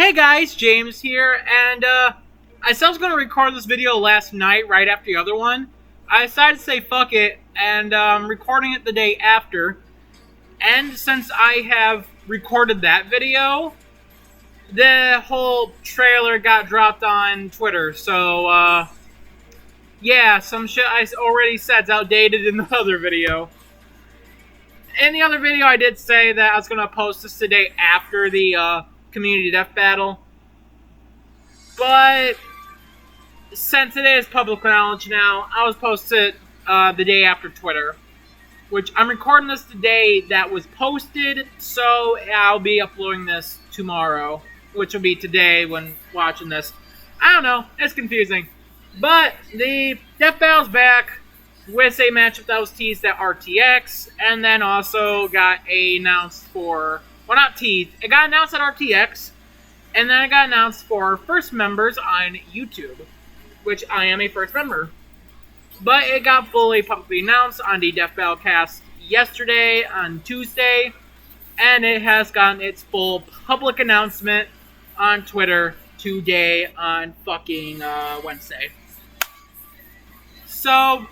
Hey guys, James here, and I said I was going to record this video last night right after the other one. I decided to say fuck it, and I'm recording it the day after. And since I have recorded that video, the whole trailer got dropped on Twitter, so yeah, some shit I already said is outdated in the other video. In the other video, I did say that I was going to post this today after the community death battle. But since it is public knowledge now, I was posted the day after Twitter. Which I'm recording this today that was posted, so I'll be uploading this tomorrow. Which will be today when watching this. I don't know, it's confusing. But the death battle's back with a matchup that was teased at RTX, and then also got announced for, well, not teased, it got announced at RTX, and then it got announced for first members on YouTube, which I am a first member. But it got fully publicly announced on the Death Battle cast yesterday, on Tuesday, and it has gotten its full public announcement on Twitter today on fucking Wednesday. So,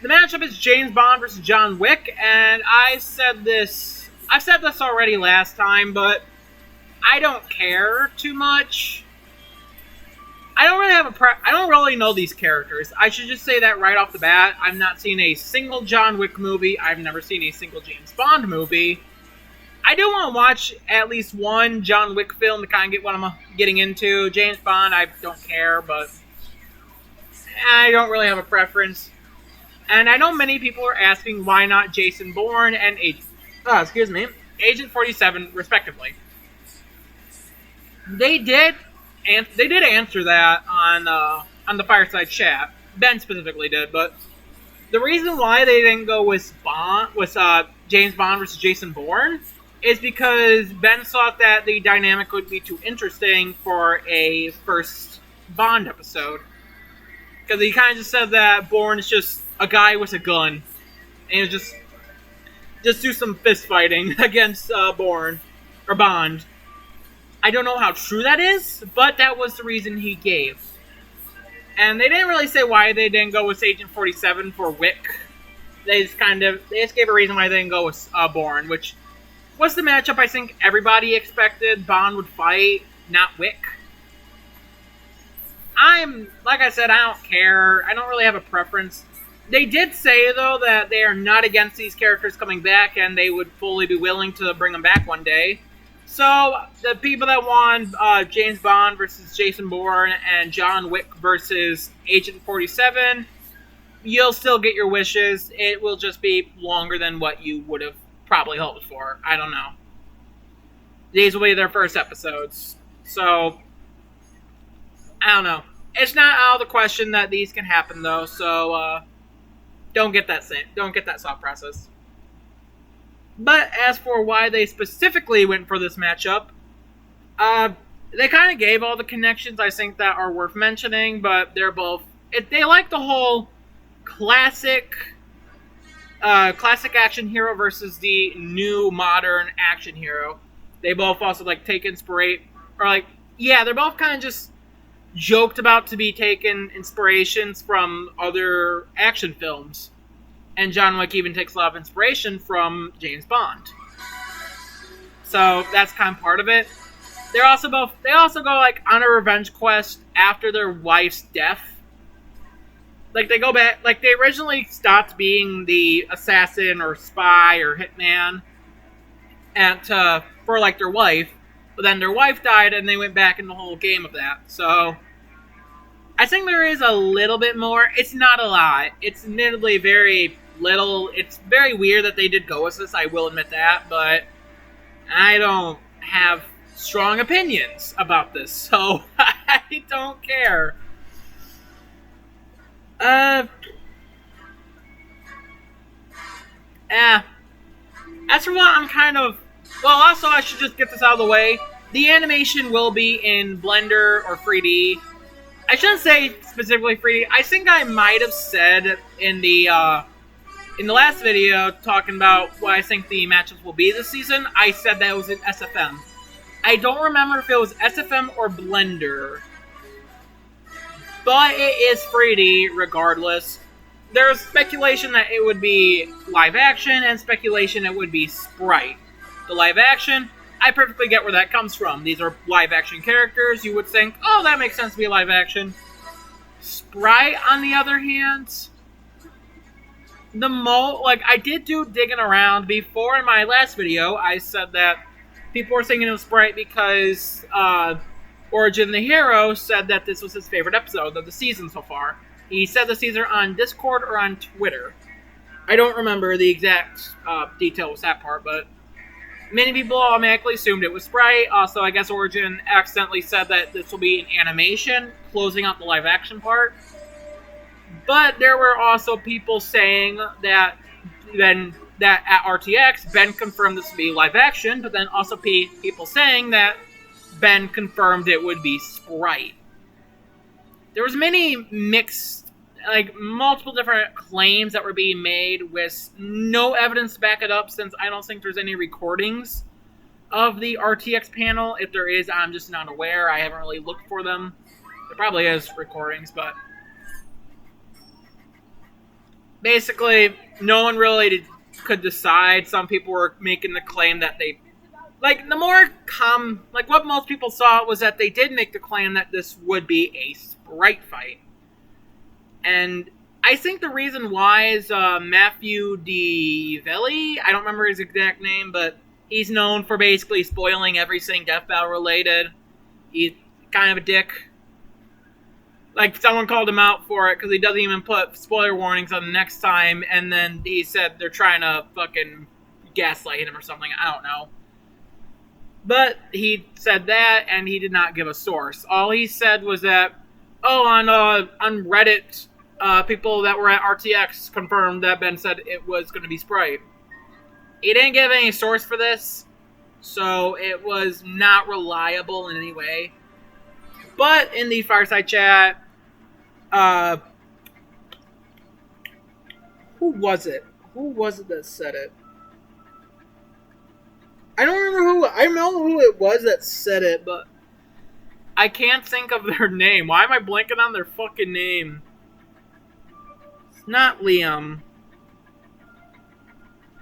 the matchup is James Bond versus John Wick, and I've said this already last time, but I don't care too much. I don't really know these characters. I should just say that right off the bat. I've not seen a single John Wick movie. I've never seen a single James Bond movie. I do want to watch at least one John Wick film to kind of get what I'm getting into. James Bond, I don't care, but I don't really have a preference. And I know many people are asking why not Jason Bourne and Agent 47, respectively. They did answer that on the Fireside Chat. Ben specifically did, but the reason why they didn't go with James Bond versus Jason Bourne is because Ben thought that the dynamic would be too interesting for a first Bond episode. Because he kind of just said that Bourne is just a guy with a gun, and just do some fist fighting against Bond. I don't know how true that is, but that was the reason he gave. And they didn't really say why they didn't go with Agent 47 for Wick. They just gave a reason why they didn't go with Bourne, which was the matchup I think everybody expected Bond would fight, not Wick. Like I said, I don't care. I don't really have a preference. They did say, though, that they are not against these characters coming back, and they would fully be willing to bring them back one day. So, the people that want James Bond versus Jason Bourne and John Wick versus Agent 47, you'll still get your wishes. It will just be longer than what you would have probably hoped for. I don't know. These will be their first episodes. So, I don't know. It's not out of the question that these can happen, though, so don't get that thought process. But as for why they specifically went for this matchup, they kind of gave all the connections I think that are worth mentioning, but they like the whole classic action hero versus the new modern action hero. They both also take inspiration, or they're both kind of just joked about to be taking inspirations from other action films. And John Wick even takes a lot of inspiration from James Bond. So that's kind of part of it. They also go on a revenge quest after their wife's death. They go back, they originally stopped being the assassin or spy or hitman for their wife, but then their wife died and they went back in the whole game of that. So I think there is a little bit more. It's not a lot. It's admittedly very little. It's very weird that they did go with this, I will admit that, but I don't have strong opinions about this, so I don't care. As for what also I should just get this out of the way. The animation will be in Blender or 3D. I shouldn't say specifically 3D. I think I might have said in the last video talking about what I think the matchups will be this season, I said that it was in SFM. I don't remember if it was SFM or Blender, but it is 3D regardless. There's speculation that it would be live action and speculation it would be sprite. The live action, I perfectly get where that comes from. These are live action characters. You would think, oh, that makes sense to be live action. Sprite, on the other hand, I did do digging around. Before in my last video, I said that people were thinking it was Sprite because Origin the Hero said that this was his favorite episode of the season so far. He said this either on Discord or on Twitter. I don't remember the exact detail with that part, but many people automatically assumed it was Sprite. Also, I guess Origin accidentally said that this will be an animation, closing out the live action part. But there were also people saying that at RTX, Ben confirmed this would be live action, but then also people saying that Ben confirmed it would be Sprite. There was many mixed, multiple different claims that were being made with no evidence to back it up, since I don't think there's any recordings of the RTX panel. If there is, I'm just not aware. I haven't really looked for them. There probably is recordings, but basically, no one really could decide. Some people were making the claim that they... what most people saw was that they did make the claim that this would be a Sprite fight. And I think the reason why is Matthew DeVelli. I don't remember his exact name, but he's known for basically spoiling everything Death Battle related. He's kind of a dick. Someone called him out for it because he doesn't even put spoiler warnings on the next time, and then he said they're trying to fucking gaslight him or something. I don't know. But he said that, and he did not give a source. All he said was that, on Reddit, people that were at RTX confirmed that Ben said it was going to be Sprite. He didn't give any source for this, so it was not reliable in any way. But in the Fireside Chat, who was it? Who was it that said it? I don't remember who. I know who it was that said it, but I can't think of their name. Why am I blanking on their fucking name? It's not Liam.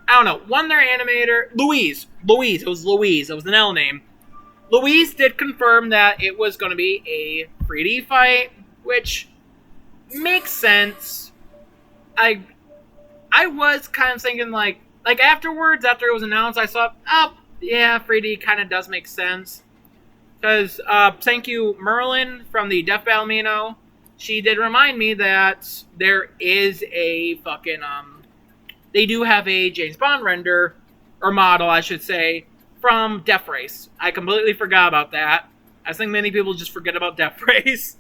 I don't know. One their animator, Louise. It was Louise. It was an L name. Louise did confirm that it was going to be a 3D fight, which makes sense. I was kind of thinking afterwards, after it was announced, I thought, oh, yeah, 3D kind of does make sense. Because, thank you, Merlin from the Death Battle Mino. She did remind me that there is a fucking, they do have a James Bond render, or model, I should say, from Death Race. I completely forgot about that. I think many people just forget about Death Race.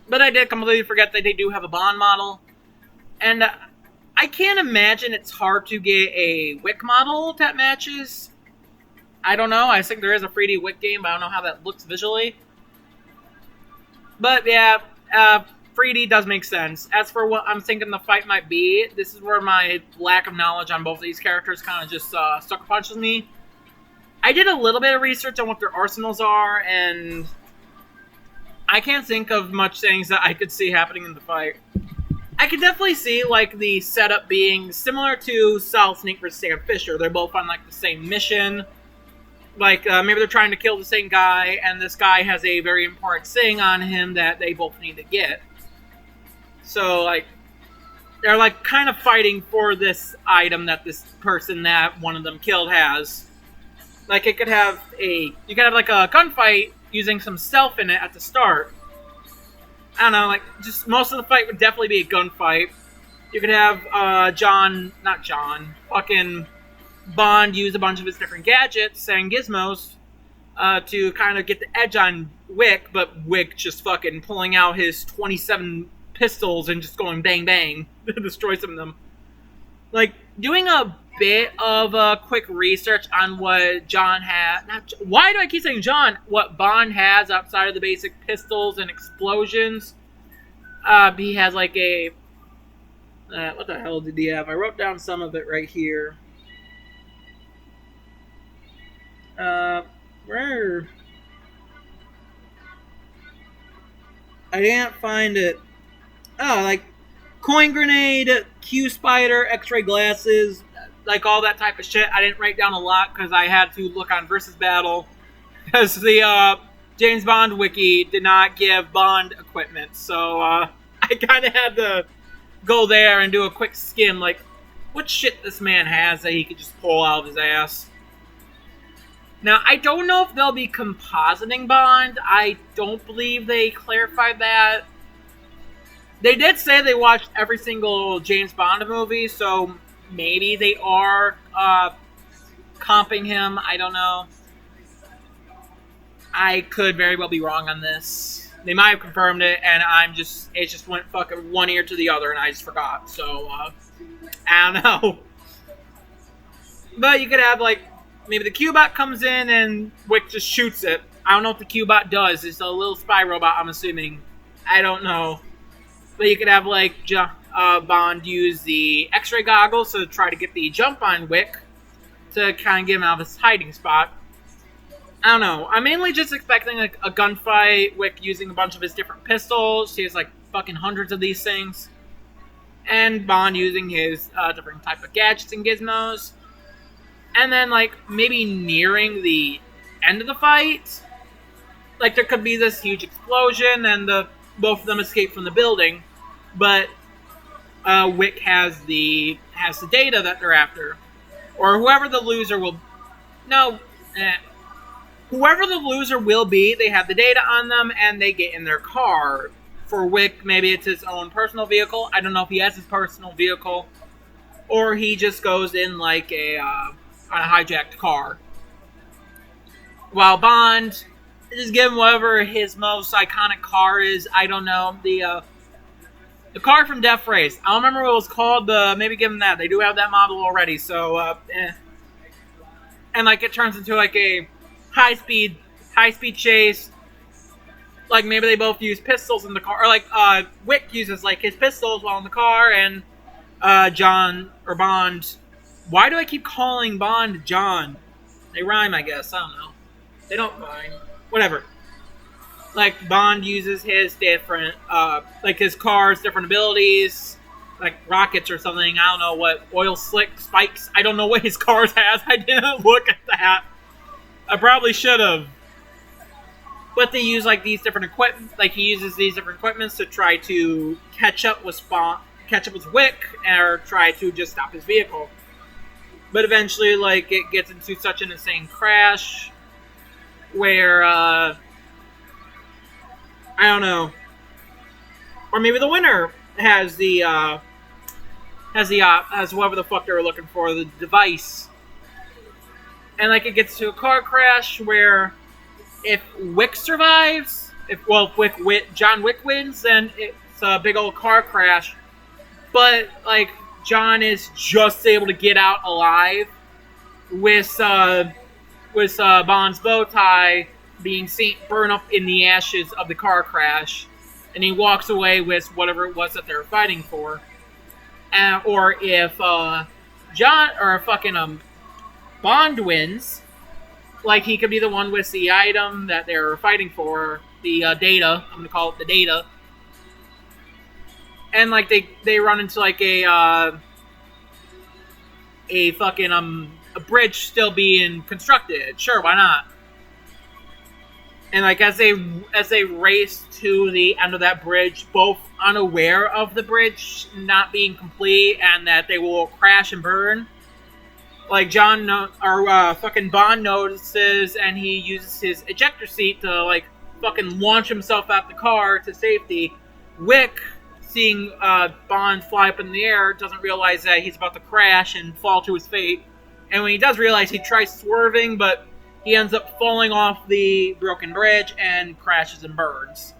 But I did completely forget that they do have a Bond model. And I can't imagine it's hard to get a Wick model that matches. I don't know. I think there is a 3D Wick game, but I don't know how that looks visually. But yeah, 3D does make sense. As for what I'm thinking the fight might be, this is where my lack of knowledge on both of these characters kind of just sucker punches me. I did a little bit of research on what their arsenals are, and I can't think of much things that I could see happening in the fight. I could definitely see the setup being similar to Solid Snake vs. Sam Fisher. They're both on the same mission. Maybe they're trying to kill the same guy, and this guy has a very important thing on him that they both need to get. So, they're kind of fighting for this item that this person that one of them killed has. You could have a gunfight using some stealth in it at the start. I don't know, just most of the fight would definitely be a gunfight. You could have fucking Bond use a bunch of his different gadgets and gizmos to kind of get the edge on Wick, but Wick just fucking pulling out his 27 pistols and just going bang bang to destroy some of them. Doing a bit of quick research on what John had. Why do I keep saying John? What Bond has outside of the basic pistols and explosions. He has a... what the hell did he have? I wrote down some of it right here. I didn't find it. Oh, like coin grenade, Q spider, X-ray glasses, like all that type of shit. I didn't write down a lot because I had to look on versus battle because the James Bond wiki did not give Bond equipment, so I kind of had to go there and do a quick skim, like what shit this man has that he could just pull out of his ass. Now, I don't know if they'll be compositing Bond. I don't believe they clarified that. They did say they watched every single James Bond movie, so maybe they are comping him. I don't know. I could very well be wrong on this. They might have confirmed it, and it just went fucking one ear to the other, and I just forgot. So, I don't know. But you could have, like, maybe the Q-Bot comes in and Wick just shoots it. I don't know what the Q-Bot does. It's a little spy robot, I'm assuming. I don't know. But you could have, like, Bond use the X-ray goggles to try to get the jump on Wick to kind of get him out of his hiding spot. I don't know. I'm mainly just expecting, like, a gunfight, Wick using a bunch of his different pistols. He has, like, fucking hundreds of these things. And Bond using his different type of gadgets and gizmos. And then, like, maybe nearing the end of the fight, like, there could be this huge explosion and both of them escape from the building. But Wick has the data that they're after, or whoever the loser will. No, whoever the loser will be, they have the data on them, and they get in their car. For Wick, maybe it's his own personal vehicle. I don't know if he has his personal vehicle, or he just goes in like on a hijacked car. While Bond, just give him whatever his most iconic car is. I don't know, the car from Death Race. I don't remember what it was called, but maybe give him that. They do have that model already, so, And, like, it turns into, like, a high-speed chase. Like, maybe they both use pistols in the car. Or, like, Wick uses, like, his pistols while in the car, and, John, or Bond. Why do I keep calling Bond John? They rhyme, I guess. I don't know. They don't rhyme. Whatever. Like, Bond uses his different, like, his car's different abilities, like rockets or something. I don't know what, oil slick spikes. I don't know what his cars has. I didn't look at that. I probably should have. But they use, like, these different equipment, like, he uses these different equipments to try to catch up with Wick, or try to just stop his vehicle. But eventually, like, it gets into such an insane crash where, I don't know. Or maybe the winner has whatever the fuck they were looking for, the device. And, like, it gets to a car crash where if Wick survives, if John Wick wins, then it's a big old car crash. But, like, John is just able to get out alive with Bond's bow tie being seen burn up in the ashes of the car crash, and he walks away with whatever it was that they were fighting for. Or if Bond wins, like, he could be the one with the item that they're fighting for, the data. I'm gonna call it the data. And, like, they run into, like, a bridge still being constructed. Sure, why not? And, like, as they race to the end of that bridge, both unaware of the bridge not being complete and that they will crash and burn, like, Bond notices, and he uses his ejector seat to, like, fucking launch himself out the car to safety. Wick, seeing Bond fly up in the air, doesn't realize that he's about to crash and fall to his fate. And when he does realize, he tries swerving, but he ends up falling off the broken bridge and crashes and burns.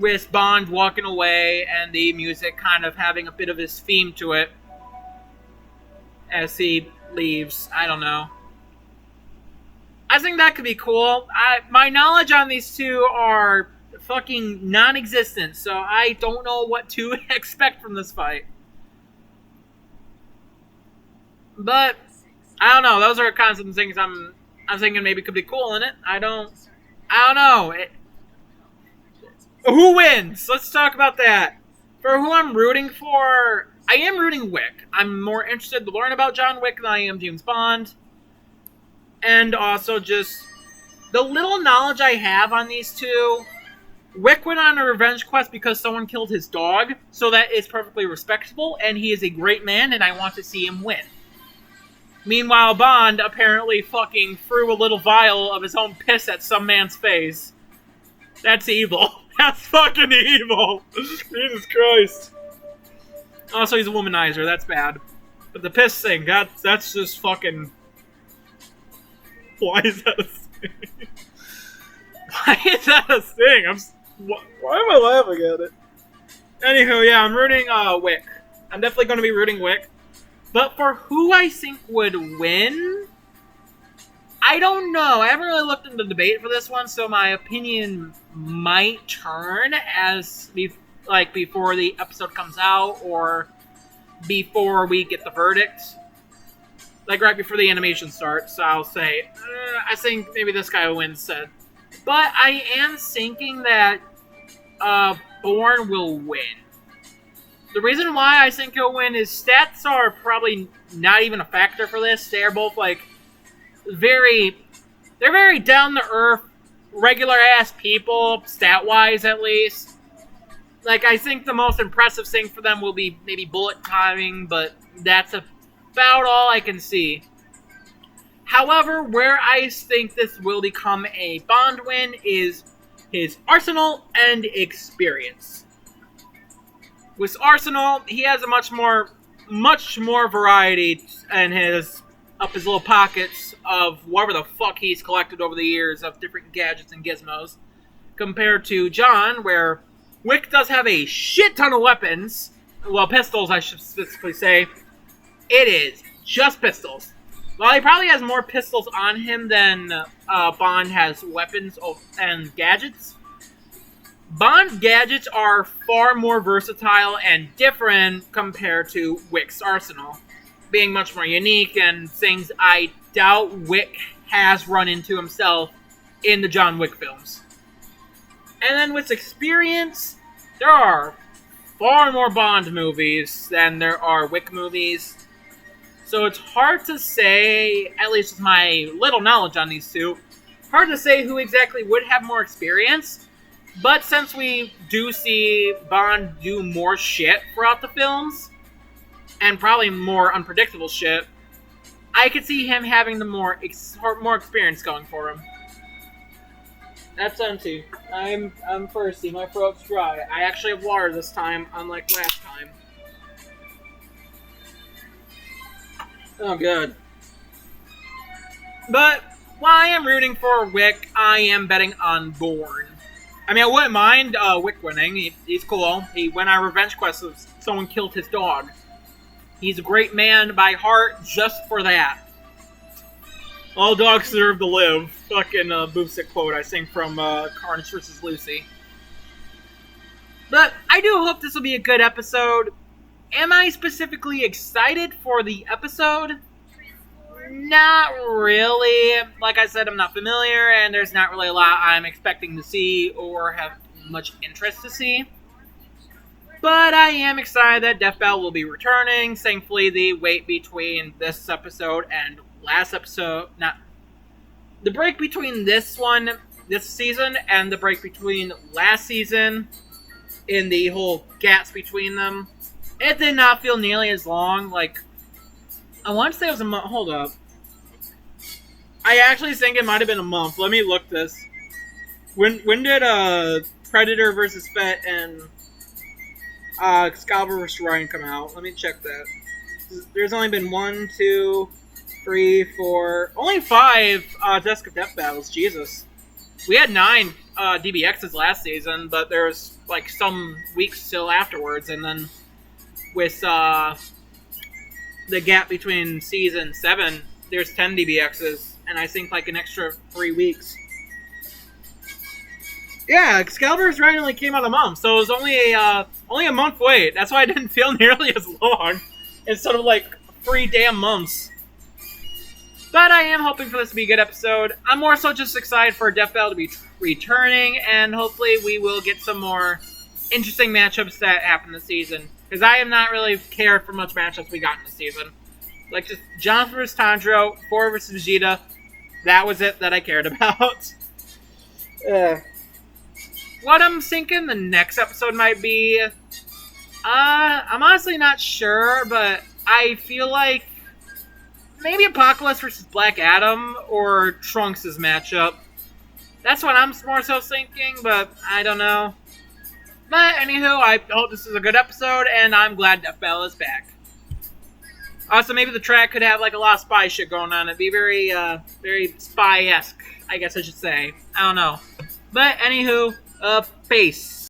With Bond walking away and the music kind of having a bit of his theme to it as he leaves. I don't know. I think that could be cool. My knowledge on these two are fucking non-existent, so I don't know what to expect from this fight. But I don't know. Those are kind of some things I'm thinking maybe could be cool in it. I don't know. who wins? Let's talk about that. For who I'm rooting for, I am rooting Wick. I'm more interested to learn about John Wick than I am James Bond. And also just the little knowledge I have on these two, Wick went on a revenge quest because someone killed his dog, so that is perfectly respectable, and he is a great man, and I want to see him win. Meanwhile, Bond apparently fucking threw a little vial of his own piss at some man's face. That's evil. That's fucking evil. Jesus Christ. Also, he's a womanizer. That's bad. But the piss thing, that's just fucking... Why is that a thing? Why is that a thing? Why am I laughing at it? Anywho, yeah, I'm rooting Wick. I'm definitely going to be rooting Wick. But for who I think would win, I don't know. I haven't really looked into the debate for this one, so my opinion might turn as before the episode comes out or before we get the verdict. Like right before the animation starts, so I'll say, I think maybe this guy wins. But I am thinking that Bourne will win. The reason why I think he'll win is stats are probably not even a factor for this. They're both they're very down to earth, regular ass people, stat wise at least. I think the most impressive thing for them will be maybe bullet timing, but that's about all I can see. However, where I think this will become a Bond win is his arsenal and experience. With Arsenal, he has a much more variety in his little pockets of whatever the fuck he's collected over the years of different gadgets and gizmos, compared to John, where Wick does have a shit ton of weapons. Well, pistols, I should specifically say. It is just pistols. While he probably has more pistols on him than Bond has weapons and gadgets, Bond's gadgets are far more versatile and different compared to Wick's arsenal, being much more unique and things I doubt Wick has run into himself in the John Wick films. And then with experience, there are far more Bond movies than there are Wick movies. So it's hard to say, at least with my little knowledge on these two, hard to say who exactly would have more experience. But since we do see Bond do more shit throughout the films, and probably more unpredictable shit, I could see him having the more experience going for him. That's empty. I'm thirsty. My throat's dry. I actually have water this time, unlike last time. Oh, good. But while I am rooting for Wick, I am betting on Bourne. I mean, I wouldn't mind Wick winning. He's cool. He went on a revenge quest of someone killed his dog. He's a great man by heart just for that. All dogs deserve to live. Fucking boomstick quote I sing from Carnage vs. Lucy. But I do hope this will be a good episode. Am I specifically excited for the episode? Not really. Like I said, I'm not familiar, and there's not really a lot I'm expecting to see or have much interest to see. But I am excited that Death Battle will be returning. Thankfully, the wait between this episode and last episode, the break between this season, and the break between last season, in the whole gaps between them, it did not feel nearly as long. I want to say it was a month. Hold up. I actually think it might have been a month. Let me look this. When did Predator vs. Fett and Excalibur vs. Ryan come out? Let me check that. There's only been 1, 2, 3, 4... Only 5 Desk Death Battles. Jesus. We had 9 DBXs last season, but there was some weeks still afterwards, and then with the gap between season 7, there's 10 DBXs, and I think an extra 3 weeks. Yeah, Excalibur's Ryan only came out a month, so it was only a month wait. That's why it didn't feel nearly as long, instead of 3 damn months. But I am hoping for this to be a good episode. I'm more so just excited for Death Battle to be returning, and hopefully we will get some more interesting matchups that happen this season. Because I have not really cared for much matchups we got in the season. Like just Jonathan vs. Tanjiro, 4 vs. Vegeta. That was it that I cared about. What I'm thinking the next episode might be... I'm honestly not sure, but I feel like maybe Apocalypse versus Black Adam or Trunks' matchup. That's what I'm more so thinking, but I don't know. But anywho, I hope this is a good episode, and I'm glad Death Battle is back. Also, maybe the track could have like a lot of spy shit going on. It'd be very, very spy-esque, I guess I should say. I don't know. But anywho, peace.